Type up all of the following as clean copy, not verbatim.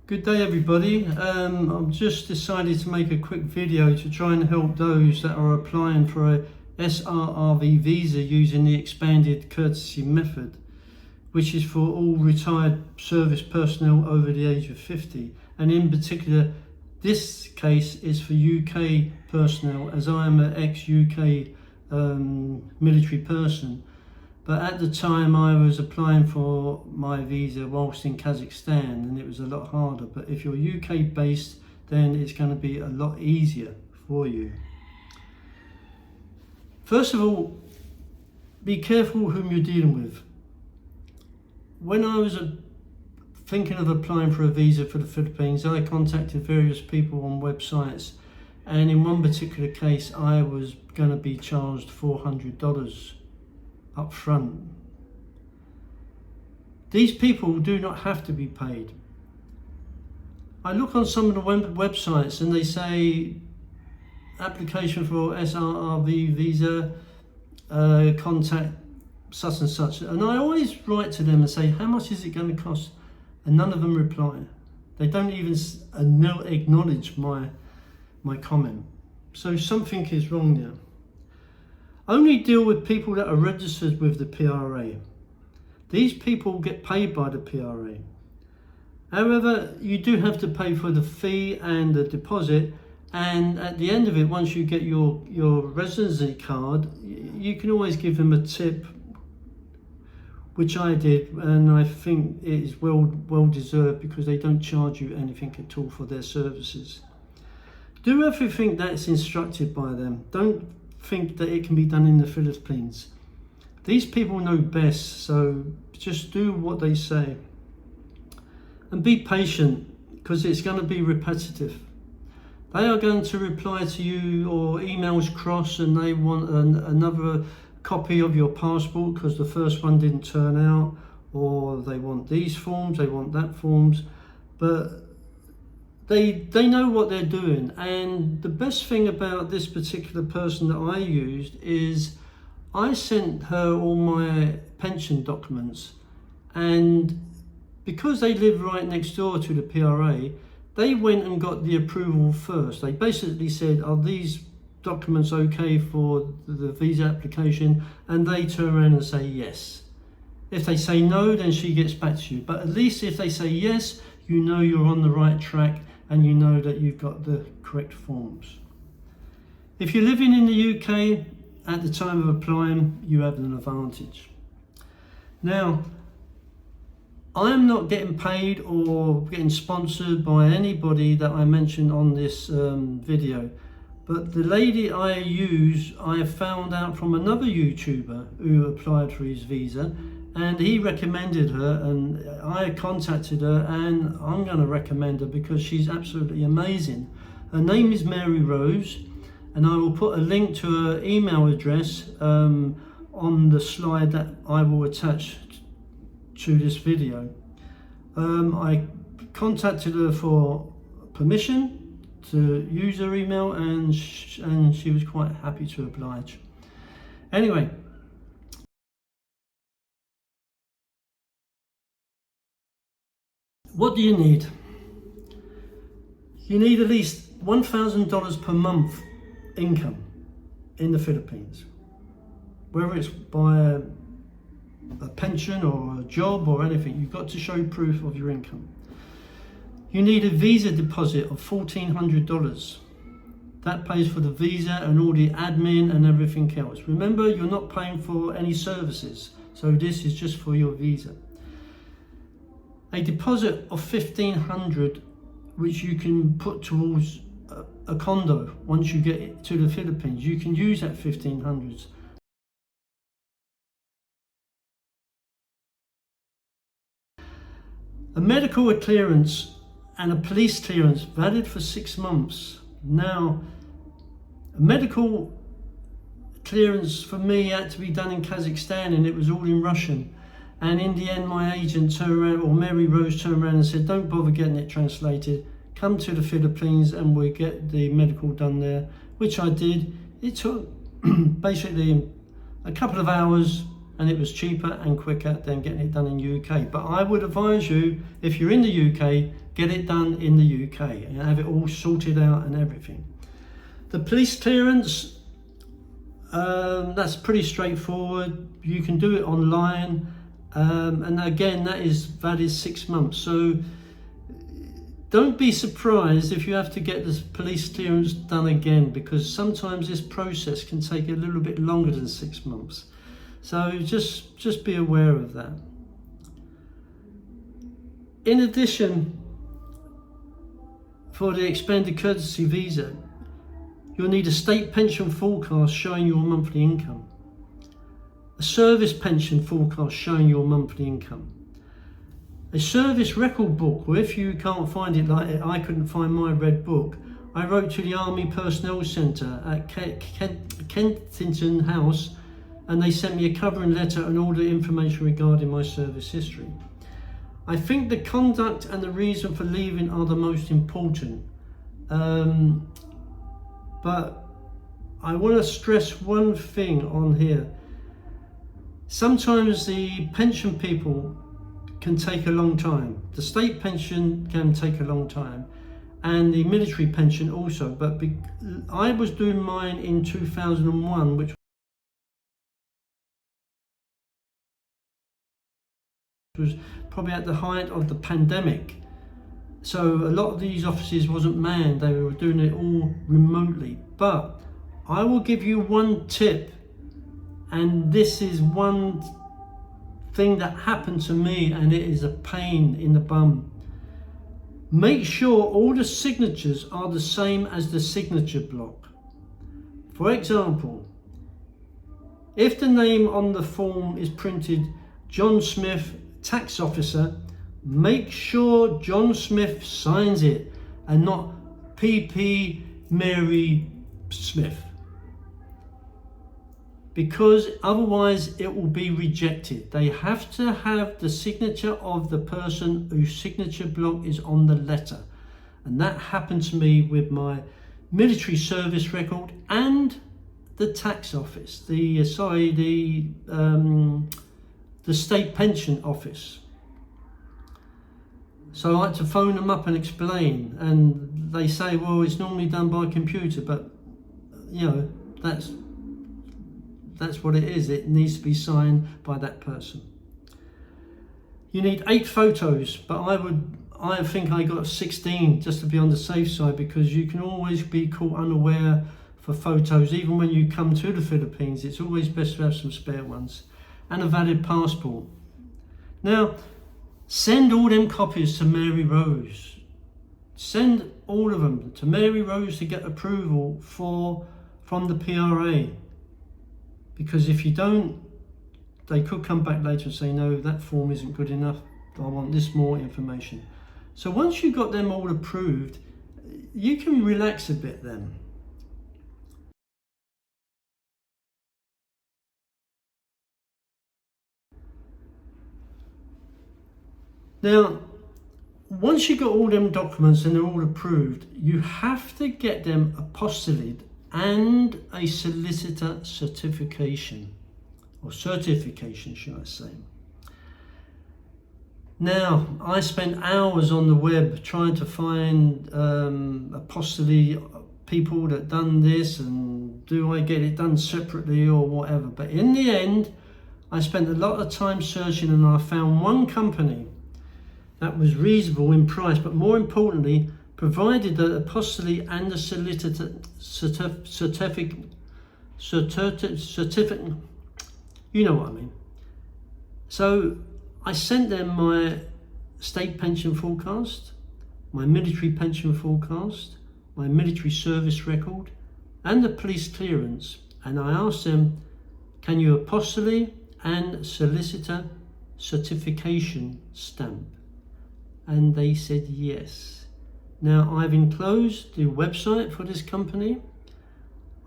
Good day everybody. I've just decided to make a quick video to try and help those that are applying for a SRRV visa using the Expanded Courtesy method, which is for all retired service personnel over the age of 50, and in particular this case is for UK personnel, as I am an ex-UK military person. But at the time I was applying for my visa whilst in Kazakhstan, and it was a lot harder. But if you're UK based, then it's going to be a lot easier for you. First of all, be careful whom you're dealing with. When I was thinking of applying for a visa for the Philippines, I contacted various people on websites, and in one particular case I was going to be charged $400 up front. These people do not have to be paid. I look on some of the websites and they say application for SRRV visa, contact such and such, and I always write to them and say, how much is it going to cost? And none of them reply. They don't even acknowledge my comment. So something is wrong there. Only deal with people that are registered with the PRA. These people get paid by the PRA. However, you do have to pay for the fee and the deposit, and at the end of it, once you get your residency card, you can always give them a tip, which I did, and I think it is well deserved because they don't charge you anything at all for their services. Do everything that's instructed by them. Don't think that it can be done in the Philippines. These people know best, so just do what they say. And be patient, because it's going to be repetitive. They are going to reply to you, or emails cross and they want another copy of your passport because the first one didn't turn out, or they want these forms, they want that forms, but they know what they're doing. And the best thing about this particular person that I used is I sent her all my pension documents, and because they live right next door to the PRA, they went and got the approval first. They basically said, are these documents okay for the visa application? And they turn around and say yes. If they say no, then she gets back to you. But at least if they say yes, you know you're on the right track and you know that you've got the correct forms. If you're living in the UK at the time of applying, you have an advantage. Now, I'm not getting paid or getting sponsored by anybody that I mentioned on this video, but the lady I use, I found out from another YouTuber who applied for his visa, and he recommended her, and I contacted her, and I'm going to recommend her because she's absolutely amazing. Her name is Mary Rose, and I will put a link to her email address on the slide that I will attach to this video. I contacted her for permission to use her email, and she was quite happy to oblige. Anyway, what do you need? You need at least $1,000 per month income in the Philippines, whether it's by a pension or a job or anything. You've got to show proof of your income. You need a visa deposit of $1,400. That pays for the visa and all the admin and everything else. Remember, you're not paying for any services, so this is just for your visa. A deposit of $1,500, which you can put towards a condo once you get to the Philippines. You can use that $1,500. A medical clearance and a police clearance valid for 6 months. Now, a medical clearance for me had to be done in Kazakhstan, and it was all in Russian. And in the end, my agent turned around, or Mary Rose turned around and said, don't bother getting it translated. Come to the Philippines and we'll get the medical done there, which I did. It took basically a couple of hours, and it was cheaper and quicker than getting it done in UK. But I would advise you, if you're in the UK, get it done in the UK and have it all sorted out and everything. The police clearance, that's pretty straightforward. You can do it online, and again, that is valid 6 months. So don't be surprised if you have to get this police clearance done again, because sometimes this process can take a little bit longer than 6 months. So just be aware of that. In addition, for the expanded courtesy visa, you'll need a state pension forecast showing your monthly income, a service pension forecast showing your monthly income, a service record book, or if you can't find it, like I couldn't find my red book, I wrote to the Army Personnel Centre at Kensington House, and they sent me a covering letter and all the information regarding my service history. I think the conduct and the reason for leaving are the most important. But I want to stress one thing on here. Sometimes the pension people can take a long time. The state pension can take a long time, and the military pension also. But I was doing mine in 2001, which was probably at the height of the pandemic. So a lot of these offices wasn't manned, they were doing it all remotely. But I will give you one tip, and this is one thing that happened to me, and it is a pain in the bum. Make sure all the signatures are the same as the signature block. For example, if the name on the form is printed John Smith, tax officer, make sure John Smith signs it and not PP Mary Smith, because otherwise it will be rejected. They have to have the signature of the person whose signature block is on the letter, and that happened to me with my military service record and the tax office, the state pension office. So I had to phone them up and explain, and they say, well, it's normally done by computer, but you know, that's what it is. It needs to be signed by that person. You need 8 photos, but I think I got 16 just to be on the safe side, because you can always be caught unaware for photos. Even when you come to the Philippines, it's always best to have some spare ones, and a valid passport. Now, send all them copies to Mary Rose. Send all of them to Mary Rose to get approval from the PRA. Because if you don't, they could come back later and say, no, that form isn't good enough, I want this more information. So once you've got them all approved, you can relax a bit then. Now, once you've got all them documents and they're all approved, you have to get them apostilled and a solicitor certification, or certification, should I say. Now, I spent hours on the web trying to find apostille people that done this, and do I get it done separately or whatever. But in the end, I spent a lot of time searching, and I found one company that was reasonable in price, but more importantly, provided the apostille and the solicitor certificate, you know what I mean. So I sent them my state pension forecast, my military pension forecast, my military service record, and the police clearance, and I asked them, can you apostille and solicitor certification stamp? And they said yes. Now, I've enclosed the website for this company.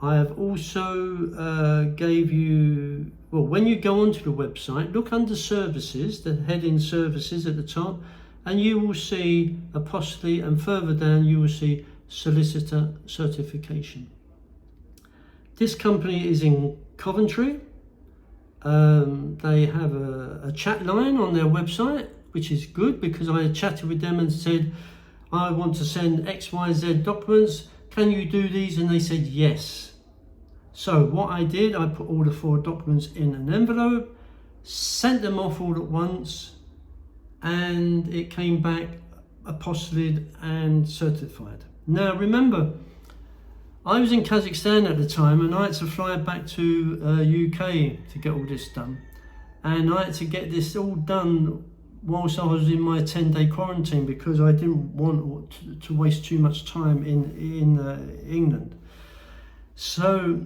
I have also gave you, well, when you go onto the website, look under services, the heading services at the top, and you will see apostille, and further down you will see solicitor certification. This company is in Coventry. They have a chat line on their website, which is good, because I had chatted with them and said, I want to send XYZ documents, can you do these? And they said yes. So what I did, I put all the 4 documents in an envelope, sent them off all at once, and it came back apostilled and certified. Now remember, I was in Kazakhstan at the time, and I had to fly back to UK to get all this done, and I had to get this all done whilst I was in my 10-day quarantine, because I didn't want to waste too much time in England. So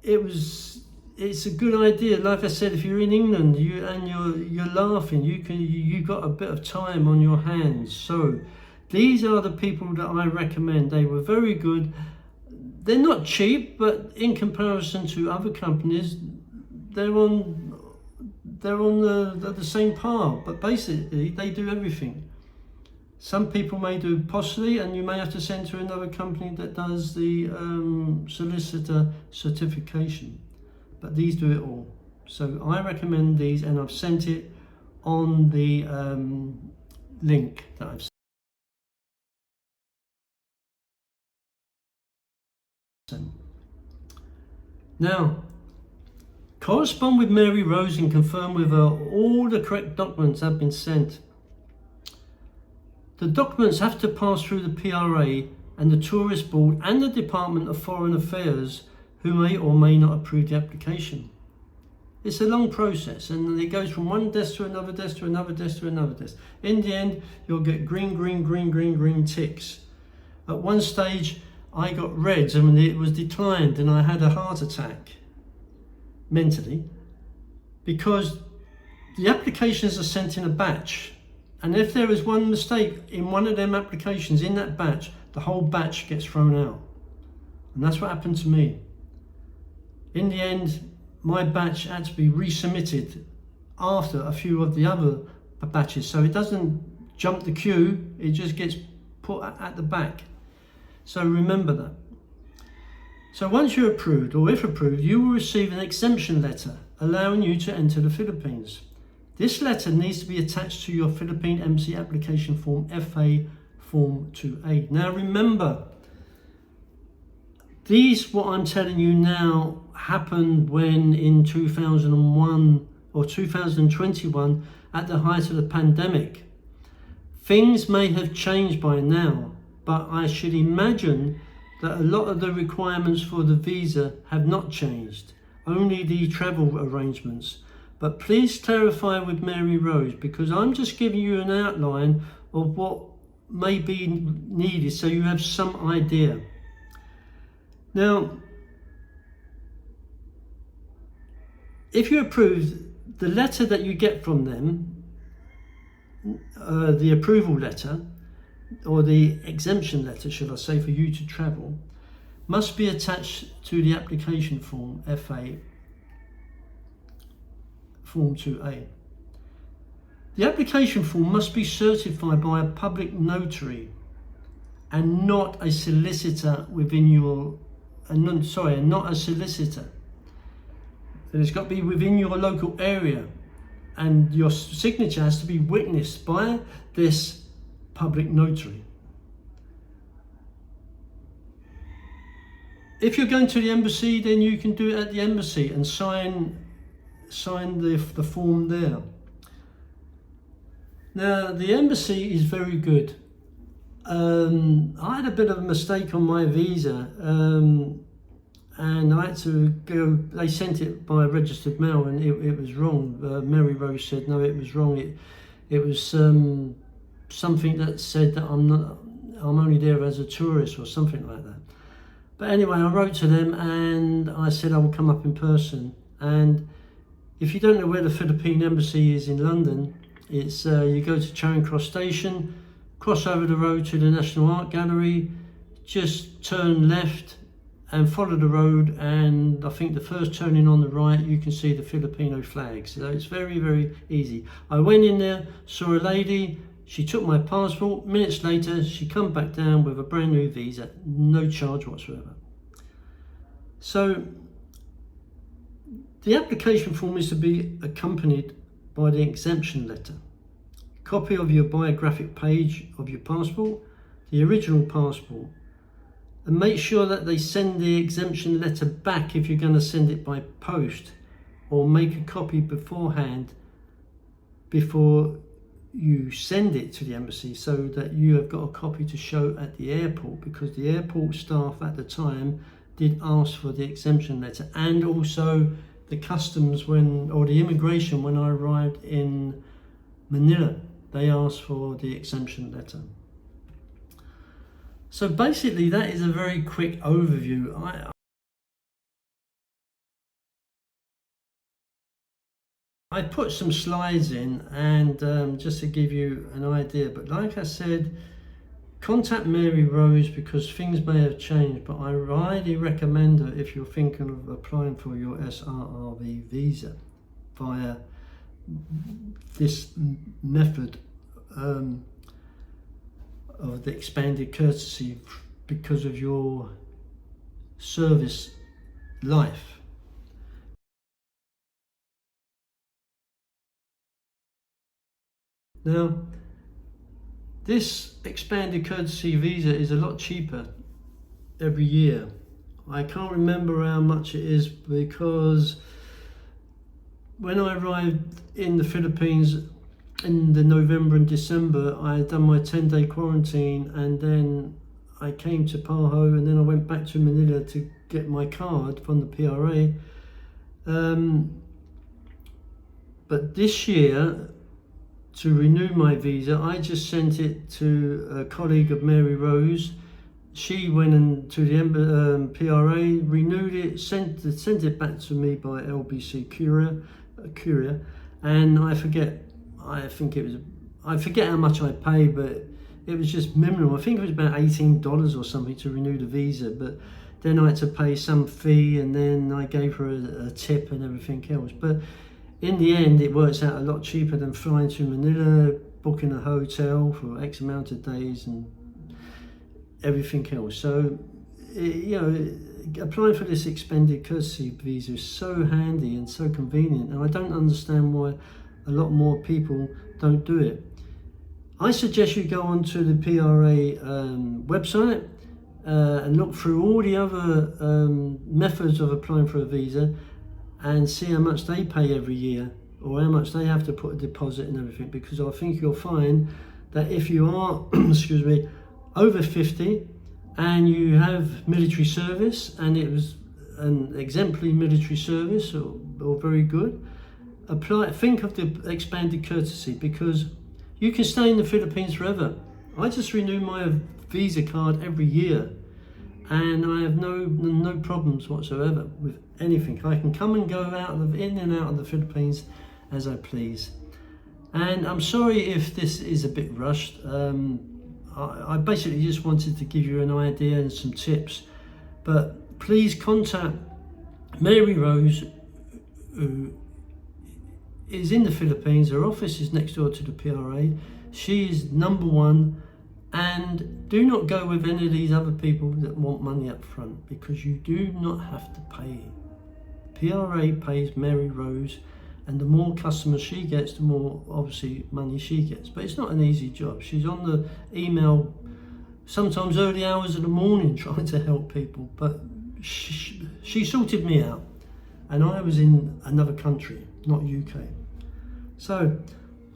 it's a good idea. Like I said, if you're in England you're laughing, you got a bit of time on your hands. So these are the people that I recommend. They were very good. They're not cheap, but in comparison to other companies, they're on the same par. But basically, they do everything. Some people may do apostille, and you may have to send to another company that does the solicitor certification. But these do it all. So I recommend these, and I've sent it on the link that I've sent. Now, correspond with Mary Rose and confirm with her all the correct documents have been sent. The documents have to pass through the PRA and the Tourist Board and the Department of Foreign Affairs, who may or may not approve the application. It's a long process, and it goes from one desk to another desk to another desk to another desk. In the end, you'll get green ticks. At one stage, I got reds and it was declined, and I had a heart attack mentally, because the applications are sent in a batch, and if there is one mistake in one of them applications in that batch, the whole batch gets thrown out. And that's what happened to me. In the end, my batch had to be resubmitted after a few of the other batches, so it doesn't jump the queue, it just gets put at the back. So remember that. So once you're approved, or if approved, you will receive an exemption letter allowing you to enter the Philippines. This letter needs to be attached to your Philippine Embassy application form FA Form 2A. Now remember, what I'm telling you now happened when in 2001 or 2021, at the height of the pandemic. Things may have changed by now, but I should imagine that a lot of the requirements for the visa have not changed, only the travel arrangements. But please clarify with Mary Rose, because I'm just giving you an outline of what may be needed, so you have some idea. Now, if you're approved, the letter that you get from them, the approval letter, or the exemption letter, should I say, for you to travel, must be attached to the application form FA Form 2A. The application form must be certified by a public notary and not a solicitor within your, not a solicitor. And it's got to be within your local area, and your signature has to be witnessed by this public notary. If you're going to the embassy, then you can do it at the embassy and sign the form there. Now, the embassy is very good. I had a bit of a mistake on my visa, and I had to go, they sent it by registered mail, and it was wrong. Mary Rose said, no, it was wrong. It was something that said that I'm only there as a tourist or something like that. But anyway, I wrote to them and I said I will come up in person. And if you don't know where the Philippine Embassy is in London, it's you go to Charing Cross Station, cross over the road to the National Art Gallery, just turn left and follow the road, and I think the first turning on the right you can see the Filipino flag. So it's very, very easy. I went in there, saw a lady, she took my passport. Minutes later she come back down with a brand new visa, no charge whatsoever. So the application form is to be accompanied by the exemption letter. copy of your biographic page of your passport, the original passport, and make sure that they send the exemption letter back if you're going to send it by post, or make a copy beforehand before you send it to the embassy, so that you have got a copy to show at the airport, because the airport staff at the time did ask for the exemption letter, and also the customs or the immigration when I arrived in Manila, they asked for the exemption letter. So basically that is a very quick overview. I put some slides in, and just to give you an idea, but like I said, contact Mary Rose, because things may have changed, but I highly recommend it if you're thinking of applying for your SRRV visa via this method of the expanded courtesy, because of your service life. Now, this expanded courtesy visa is a lot cheaper every year. I can't remember how much it is, because when I arrived in the Philippines in the November and December, I had done my 10-day quarantine, and then I came to Paho, and then I went back to Manila to get my card from the PRA. But this year, to renew my visa, I just sent it to a colleague of Mary Rose. She went into the PRA, renewed it, sent it back to me by LBC courier, and I forget how much I paid, but it was just minimal. I think it was about $18 or something to renew the visa, but then I had to pay some fee, and then I gave her a tip and everything else. But in the end, it works out a lot cheaper than flying to Manila, booking a hotel for X amount of days and everything else. So, applying for this expanded courtesy visa is so handy and so convenient, and I don't understand why a lot more people don't do it. I suggest you go onto the PRA website and look through all the other methods of applying for a visa, and see how much they pay every year, or how much they have to put a deposit and everything, because I think you'll find that if you are excuse me, over 50 and you have military service, and it was an exemplary military service or very good, think of the expanded courtesy, because you can stay in the Philippines forever. I just renew my visa card every year, and I have no problems whatsoever with anything. I can come and go in and out of the Philippines as I please. And I'm sorry if this is a bit rushed. I basically just wanted to give you an idea and some tips, but please contact Mary Rose, who is in the Philippines. Her office is next door to the PRA. She is number one. And do not go with any of these other people that want money up front, because you do not have to pay. PRA pays Mary Rose, and the more customers she gets, the more obviously money she gets. But it's not an easy job. She's on the email sometimes early hours of the morning trying to help people, but she sorted me out, and I was in another country, not UK. So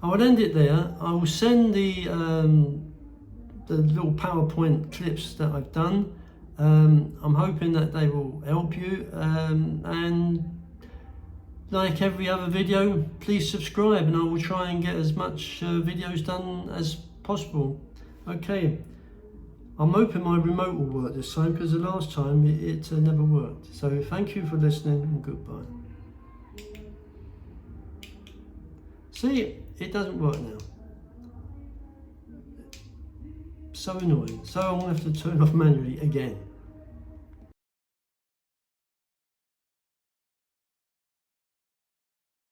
I will end it there. I will send the little PowerPoint clips that I've done. I'm hoping that they will help you, and like every other video, please subscribe, and I will try and get as much videos done as possible. Okay, I'm hoping my remote will work this time, because the last time it never worked. So thank you for listening, and goodbye. See, it doesn't work now. So annoying. So I'm going to have to turn off manually again.